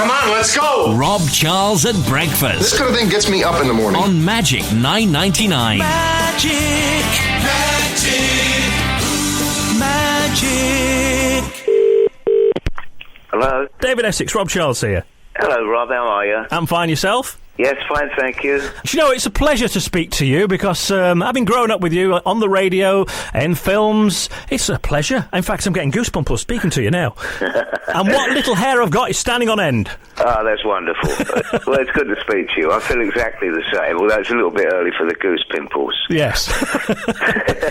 Come on, let's go! Rob Charles at breakfast. This kind of thing gets me up in the morning. On Magic 999. Magic. Hello? David Essex, Rob Charles here. Hello, Rob. How are you? I'm fine, yourself? Yes, fine, thank you. Do you know, it's a pleasure to speak to you because having grown up with you on the radio, in films, it's a pleasure. In fact, I'm getting goosebumps speaking to you now. And what little hair I've got is standing on end. Oh, that's wonderful. Well, it's good to speak to you. I feel exactly the same, although it's a little bit early for the goose pimples. Yes.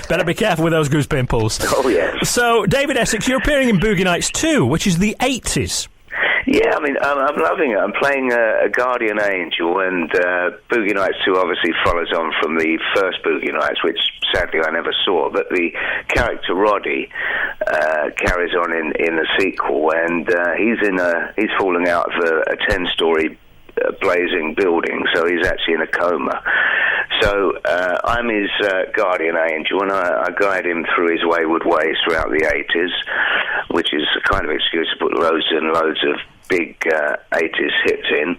Better be careful with those goose pimples. Oh, yes. So, David Essex, you're appearing in Boogie Nights 2, which is the 80s. Yeah, I mean, I'm loving it. I'm playing a guardian angel, and Boogie Nights 2 obviously follows on from the first Boogie Nights, which sadly I never saw, but the character Roddy carries on in the sequel, and he's falling out of a 10-story blazing building, so he's actually in a coma. So I'm his guardian angel, and I guide him through his wayward ways throughout the 80s, which is a kind of excuse to put loads and loads of big 80s hits in,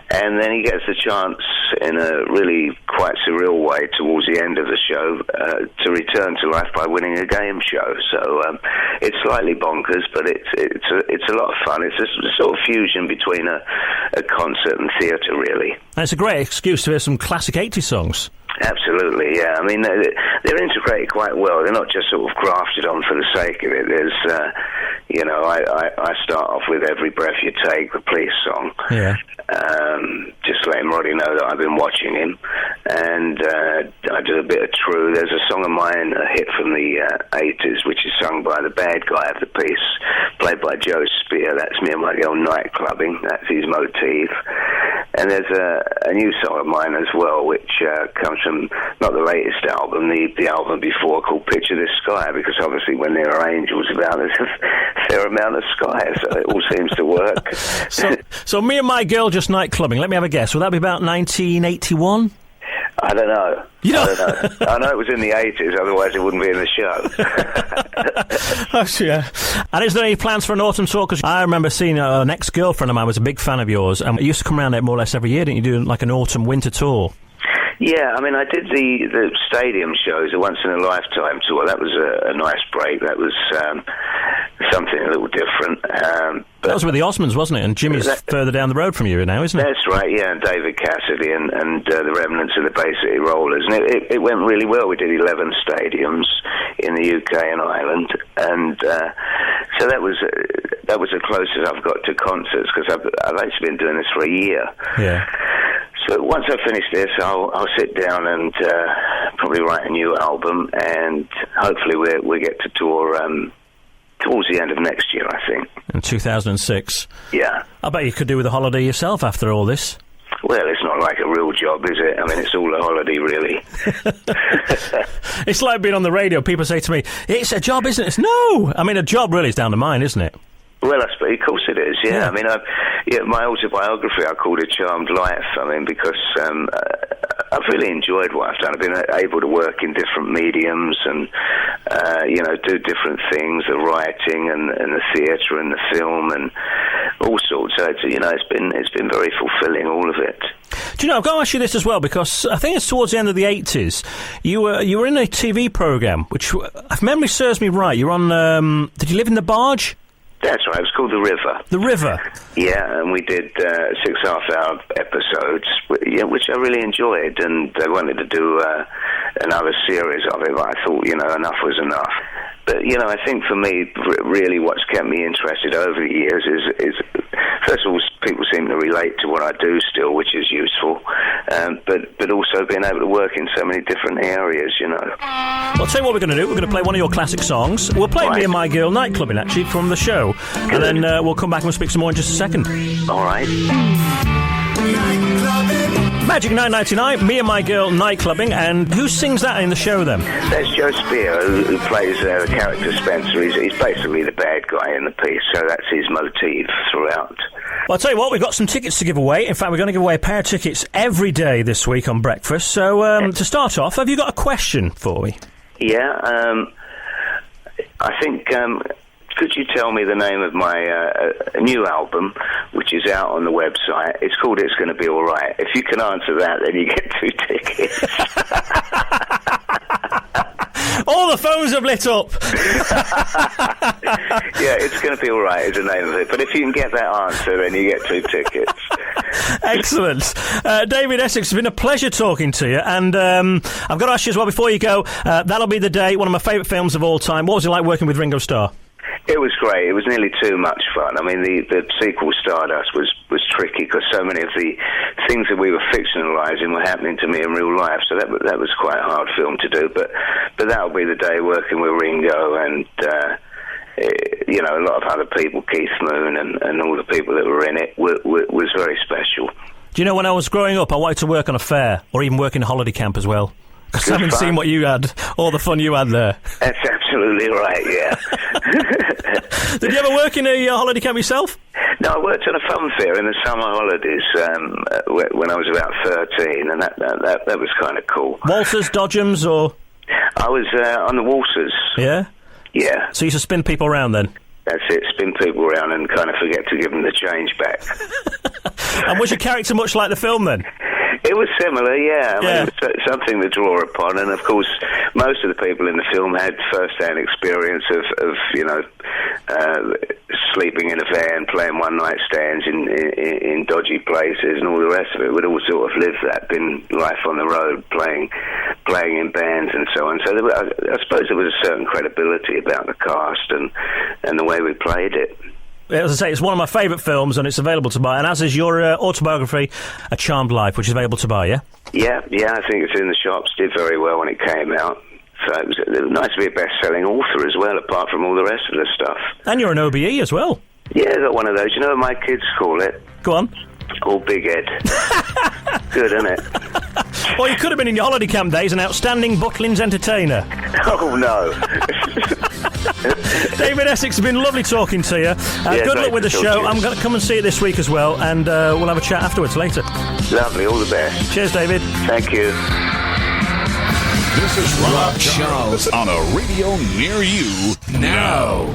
and then he gets the chance in a really quite surreal way towards the end of the show to return to life by winning a game show. So it's slightly bonkers, but it's a lot of fun. It's a sort of fusion between a concert and theatre, really. And it's a great excuse to hear some classic 80s songs. Absolutely, yeah. I mean, they're integrated quite well. They're not just sort of grafted on for the sake of it. There's, I start off with Every Breath You Take, the Police song. Yeah. Just letting Roddy know that I've been watching him. And I do a bit of True. There's a song of mine, a hit from the 80s, which is sung by the bad guy of the piece, played by Joe Spear. That's Me and My Girl Night Clubbing. That's his motif. And there's a new song of mine as well, which comes from not the latest album, the album before, called Picture This Sky, because obviously when there are angels about, there's a fair amount of sky, so it all seems to work. So Me and My Girl Just Night Clubbing, let me have a guess, would that be about 1981? I don't know. I don't know. I know it was in the 80s, otherwise it wouldn't be in the show. Oh, yeah. And is there any plans for an autumn tour? Because I remember seeing an ex-girlfriend of mine was a big fan of yours, and you used to come around there more or less every year, didn't you, do like an autumn-winter tour? Yeah, I mean, I did the stadium shows, a once-in-a-lifetime tour. That was a nice break. That was something a little different. That was with the Osmonds, wasn't it? And Jimmy's further down the road from you now, isn't it? That's right, yeah, and David Cassidy and the remnants of the Bay City Rollers. And it went really well. We did 11 stadiums in the UK and Ireland. And so that was the closest I've got to concerts, because I've actually been doing this for a year. Yeah. So once I finish this, I'll sit down and probably write a new album, and hopefully we get to tour towards the end of next year, I think. In 2006? Yeah. I bet you could do with a holiday yourself after all this. Well, it's not like a real job, is it? I mean, it's all a holiday, really. It's like being on the radio. People say to me, it's a job, isn't it? No! I mean, a job really is down to mine, isn't it? Well, of course it is, yeah. I mean, my autobiography I called A Charmed Life, I mean, because I've really enjoyed what I've done. I've been able to work in different mediums and, do different things, the writing and the theatre and the film and all sorts. So, it's been very fulfilling, all of it. Do you know, I've got to ask you this as well, because I think it's towards the end of the 80s. You were in a TV programme, which, if memory serves me right, you're on, did you live in the barge? That's right, it was called The River. The River? Yeah, and we did 6 half-hour episodes, which I really enjoyed, and I wanted to do another series of it, but I thought, enough was enough. But, I think for me, really what's kept me interested over the years is first of all, people seem to relate to what I do still, which is useful, but also being able to work in so many different areas, Well, I'll tell you what we're going to do. We're going to play one of your classic songs. We'll play Me and My Girl Night Clubbing, actually, from the show. Good. And then we'll come back and we'll speak some more in just a second. All right. Magic 999, Me and My Girl Night Clubbing. And who sings that in the show, then? That's Joe Spear, who plays the character Spencer. He's basically the bad guy in the piece, so that's his motif throughout. Well, I'll tell you what, we've got some tickets to give away. In fact, we're going to give away a pair of tickets every day this week on Breakfast. So, to start off, have you got a question for me? Yeah, I think could you tell me the name of my new album, which is out on the website? It's called It's Gonna Be Alright. If you can answer that, then you get 2 tickets. All the phones have lit up. Yeah, It's Gonna Be Alright is the name of it. But if you can get that answer, then you get 2 tickets. Excellent. David Essex, it's been a pleasure talking to you. And I've got to ask you as well, before you go, That'll Be the Day, one of my favourite films of all time. What was it like working with Ringo Starr? It was great. It was nearly too much fun. I mean, the sequel Stardust was tricky because so many of the things that we were fictionalising were happening to me in real life. So that was quite a hard film to do. But That'll Be the Day, working with Ringo and a lot of other people, Keith Moon and all the people that were in it, was very special. Do you know, when I was growing up, I wanted to work on a fair or even work in a holiday camp as well. Because I haven't seen what you had, all the fun you had there. That's absolutely right, yeah. Did you ever work in a holiday camp yourself? No, I worked on a fun fair in the summer holidays when I was about 13, and that was kind of cool. Walters, Dodgems, or...? I was on the Walters. Yeah? Yeah. So you used to spin people around then? That's it, spin people around and kind of forget to give them the change back. And was your character much like the film then? It was similar, yeah. I mean, it was something to draw upon, and of course, most of the people in the film had first-hand experience of sleeping in a van, playing one-night stands in dodgy places, and all the rest of it. We'd all sort of lived that, been life on the road, playing in bands and so on. So I suppose there was a certain credibility about the cast and the way we played it. As I say, it's one of my favourite films, and it's available to buy. And as is your autobiography, A Charmed Life, which is available to buy, yeah? Yeah, I think it's in the shops. Did very well when it came out. So it was nice to be a best-selling author as well, apart from all the rest of the stuff. And you're an OBE as well. Yeah, I got one of those. You know what my kids call it? Go on. All Big Ed. Good, isn't it? Well, you could have been in your holiday camp days an outstanding Butlins entertainer. Oh, no. David Essex, it's been lovely talking to you. Good luck with the show. I'm going to come and see it this week as well, and we'll have a chat afterwards later. Lovely, all the best. Cheers, David. Thank you. This is Rob Charles on a radio near you now.